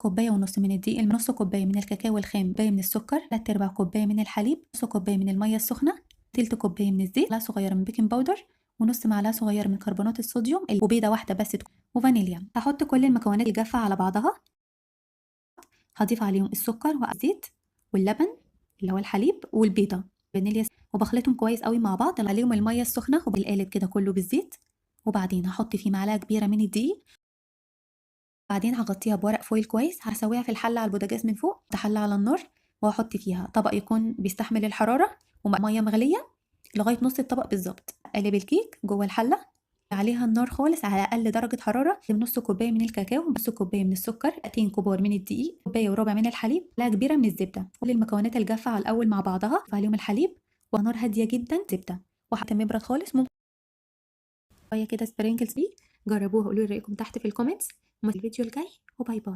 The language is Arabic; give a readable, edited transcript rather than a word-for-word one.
كوباية ونص من الدقيق، نص كوباية من الكاكاو الخام، كوباية من السكر، 3/4 كوباية من الحليب، نص كوباية من المية السخنة، تلت كوباية من الزيت، معلقة صغيرة من بيكنج باودر، ونص معلقة صغيرة من كربونات الصوديوم، وبيضة واحدة بس وفانيليا. هحط كل المكونات الجافة على بعضها، هضيف عليهم السكر والزيت واللبن اللي هو الحليب والبيضة فانيليا، وبخلطهم كويس قوي مع بعض. عليهم المية السخنة وبالقالب كده كله بالزيت، وبعدين هحط فيه معلقة كبيرة من الدقيق، بعدين هغطيها بورق فويل كويس، هسويها في الحلة على البوتاجاز من فوق، حلة على النار، وهحط فيها طبق يكون بيستحمل الحرارة ومية مغلية لغاية نص الطبق بالظبط. اقلب الكيك جوه الحلة عليها النار خالص على اقل درجة حرارة، نص كوباية من الكاكاو، نص كوباية من السكر، معلقتين كبار من الدقيق، كوباية وربع من الحليب، معلقة كبيرة من الزبدة. كل المكونات الجافة على الأول مع بعضها، عليهم الحليب ونار هادية جدا زبدة، وحتى ما يبرد خالص ممكن شوية كده سبرينكلز فيه. جربوها وقولوا لي رأيكم تحت في الكومنتس. وما الفيديو الجاي، وباي باي.